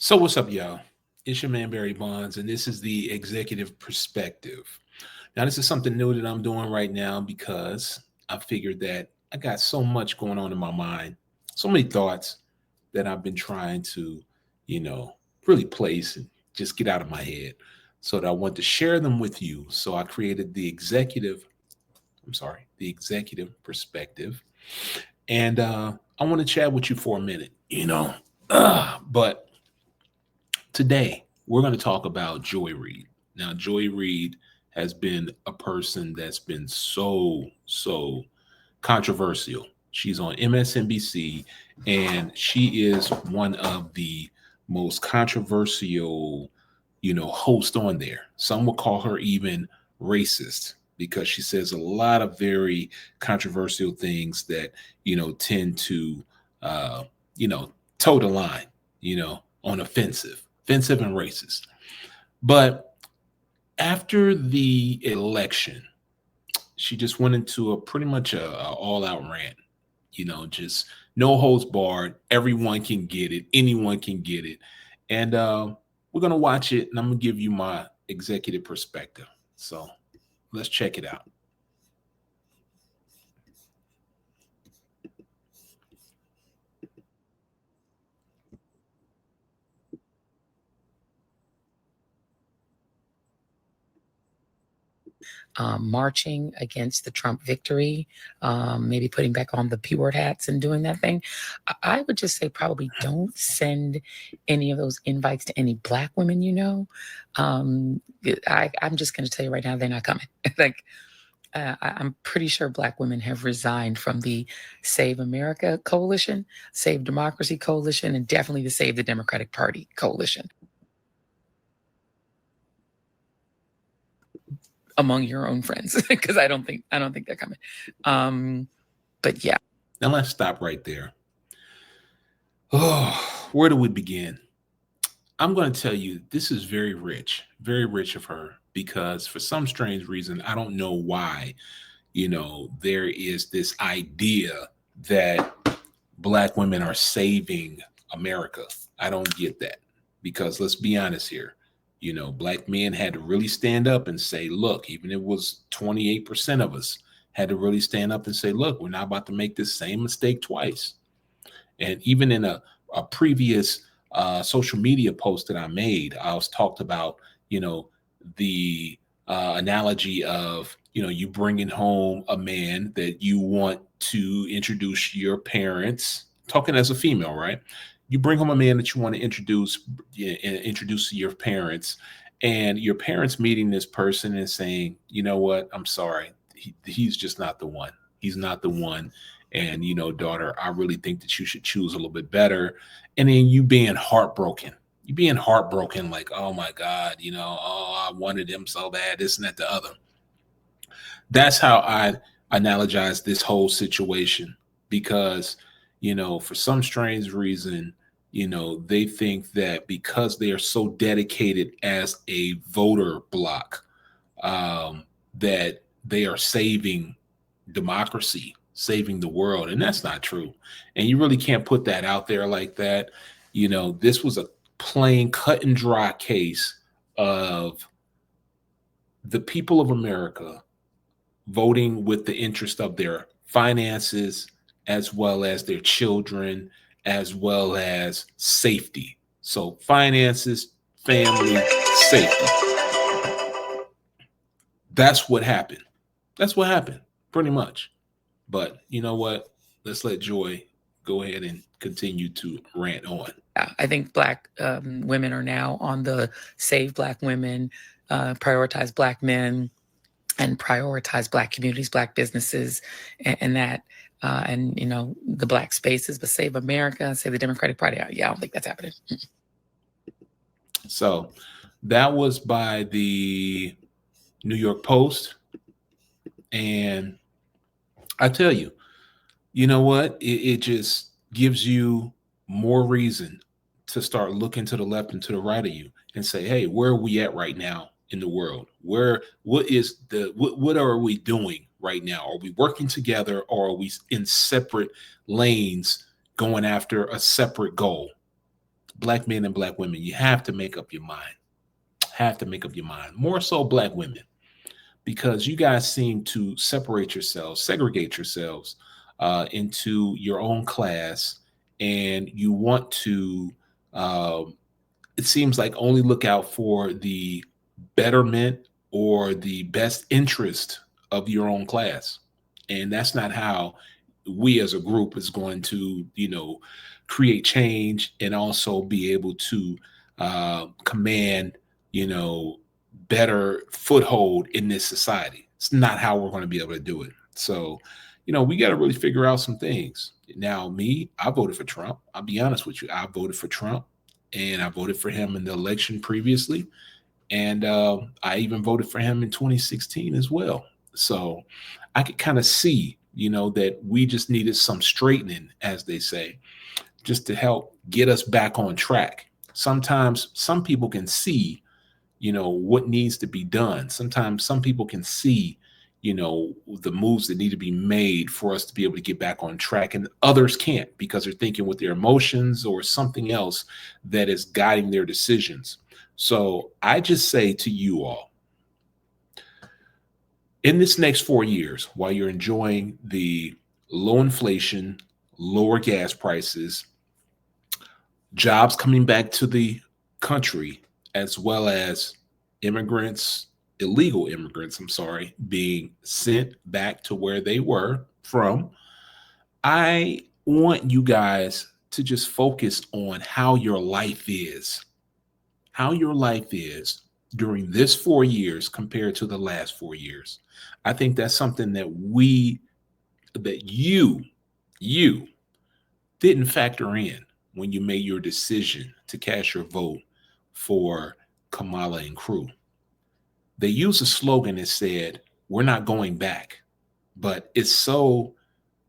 So what's up, y'all? It's your man Barry Bonds, and this is the executive perspective. Now, this is something new that I'm doing right now because I figured that I got so much going on in my mind, so many thoughts that I've been trying to, you know, really place and just get out of my head. So that I want to share them with you. So I created the executive perspective, and I want to chat with you for a minute. But today, we're going to talk about Joy Reid. Now, Joy Reid has been a person that's been so controversial. She's on MSNBC, and she is one of the most controversial, hosts on there. Some would call her even racist because she says a lot of very controversial things that, tend to, uh, you know, toe the line, on offensive and racist. But after the election, she just went into a pretty much a all out rant. Just no holds barred. Everyone can get it. Anyone can get it. And we're gonna watch it, and I'm gonna give you my executive perspective. So let's check it out. Marching against the Trump victory, maybe putting back on the P word hats and doing that thing. I would just say probably don't send any of those invites to any Black women you know. I'm just going to tell you right now, they're not coming. like, I'm pretty sure Black women have resigned from the Save America Coalition, Save Democracy Coalition, and definitely the Save the Democratic Party Coalition. Among your own friends, because I don't think they're coming. But yeah. Now let's stop right there. Oh, where do we begin? I'm going to tell you this is very rich of her, because for some strange reason, I don't know why, there is this idea that Black women are saving America. I don't get that, because let's be honest here. Black men had to really stand up and say, look, even if it was 28% of us had to really stand up and say, look, we're not about to make this same mistake twice. And even in a previous social media post that I made, I was talked about, the analogy of, you bringing home a man that you want to introduce your parents, talking as a female, right? You bring home a man that you want to introduce to your parents, and your parents meeting this person and saying, you know what, I'm sorry, he's just not the one. He's not the one. And, daughter, I really think that you should choose a little bit better. And then you being heartbroken. Like, oh my God, oh, I wanted him so bad, this and that, the other. That's how I analogize this whole situation, because, for some strange reason, they think that because they are so dedicated as a voter bloc, that they are saving democracy, saving the world. And that's not true. And you really can't put that out there like that. This was a plain cut and dry case of the people of America voting with the interest of their finances, as well as their children, as well as safety. So finances, family, safety. That's what happened. That's what happened, pretty much. But you know what? Let's let Joy go ahead and continue to rant on. I think Black women are now on the Save Black Women, Prioritize Black Men, and prioritize Black communities, Black businesses, and that, and the Black spaces. But Save America, Save the Democratic Party. Yeah, I don't think that's happening. So that was by the New York Post, and I tell you, you know what? It just gives you more reason to start looking to the left and to the right of you and say, hey, where are we at right now in the world? What are we doing right now? Are we working together, or are we in separate lanes going after a separate goal? black men and black women, you have to make up your mind. Have to make up your mind. More so black women, because you guys seem to separate yourselves, segregate yourselves into your own class, and you want to, it seems like, only look out for the betterment or the best interest of your own class. And that's not how we as a group is going to, create change and also be able to command, you know, better foothold in this society. It's not how we're going to be able to do it. So, we got to really figure out some things. Now, me, I voted for Trump. I'll be honest with you. I voted for Trump, and I voted for him in the election previously. And I even voted for him in 2016 as well. So I could kind of see, that we just needed some straightening, as they say, just to help get us back on track. Sometimes some people can see, what needs to be done. Sometimes some people can see, the moves that need to be made for us to be able to get back on track, and others can't because they're thinking with their emotions or something else that is guiding their decisions. So I just say to you all, in this next 4 years, while you're enjoying the low inflation, lower gas prices, jobs coming back to the country, as well as immigrants, illegal immigrants, I'm sorry, being sent back to where they were from, I want you guys to just focus on how your life is during this 4 years compared to the last 4 years. I think that's something that you didn't factor in when you made your decision to cast your vote for Kamala and crew. They used a slogan that said, "We're not going back." But it's so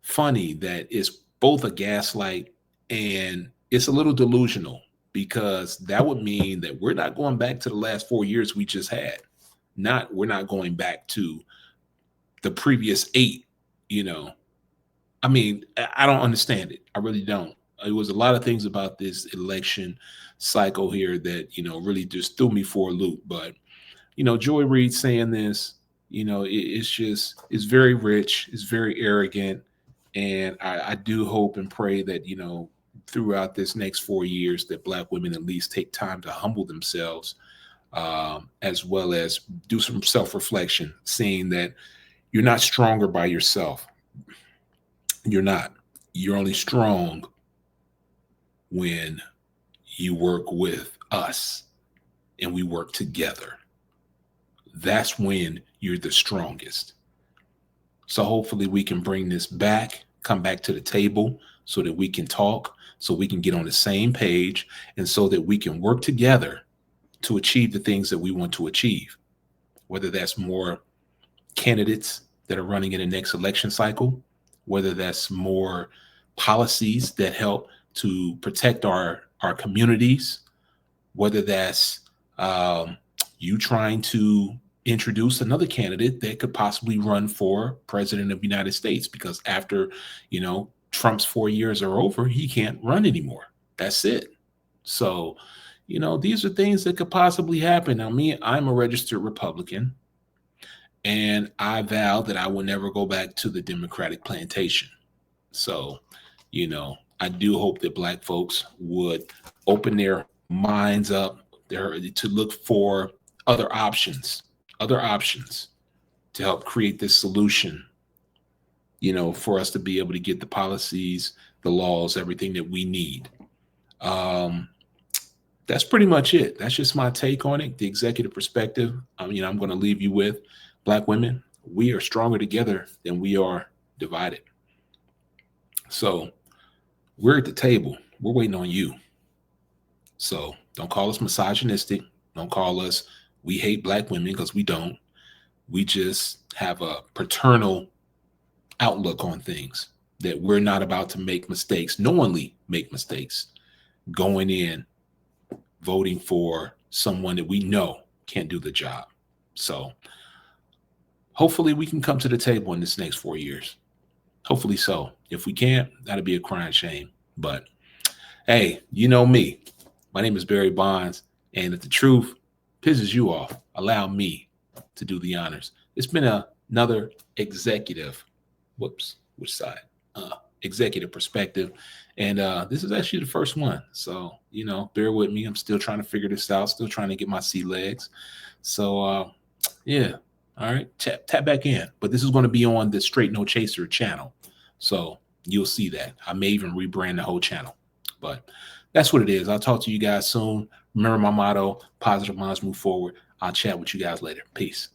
funny that it's both a gaslight and it's a little delusional, because that would mean that we're not going back to the last 4 years we just had. We're not going back to the previous 8, I mean, I don't understand it. I really don't. It was a lot of things about this election cycle here that, really just threw me for a loop. But, Joy Reid saying this, it's very rich, it's very arrogant. And I do hope and pray that, throughout this next 4 years, that Black women at least take time to humble themselves, as well as do some self-reflection, seeing that you're not stronger by yourself. You're not. You're only strong when you work with us and we work together. That's when you're the strongest. So hopefully we can bring this back, come back to the table so that we can talk, so we can get on the same page, and so that we can work together to achieve the things that we want to achieve, whether that's more candidates that are running in the next election cycle, whether that's more policies that help to protect our communities, whether that's you trying to introduce another candidate that could possibly run for president of the United States, because after, Trump's 4 years are over, he can't run anymore. That's it. So, these are things that could possibly happen. Now, I'm a registered Republican, and I vow that I will never go back to the Democratic plantation. So, I do hope that Black folks would open their minds up there to look for other options to help create this solution, for us to be able to get the policies, the laws, everything that we need. That's pretty much it. That's just my take on it, the executive perspective. I'm going to leave you with, Black women, we are stronger together than we are divided. So we're at the table. We're waiting on you. So don't call us misogynistic. Don't call us, we hate Black women, because we don't. We just have a paternal outlook on things, that we're not about to make mistakes, knowingly make mistakes, going in, voting for someone that we know can't do the job. So hopefully we can come to the table in this next 4 years. Hopefully so. If we can't, that'll be a crying shame. But hey, you know me. My name is Barry Bondz, and if the truth pisses you off, allow me to do the honors. It's been another executive, whoops, which side? Executive perspective. And this is actually the first one. So, bear with me. I'm still trying to figure this out, still trying to get my sea legs. So, yeah. All right. Tap back in. But this is going to be on the Straight No Chaser channel. So you'll see that. I may even rebrand the whole channel. But that's what it is. I'll talk to you guys soon. Remember my motto, positive minds move forward. I'll chat with you guys later. Peace.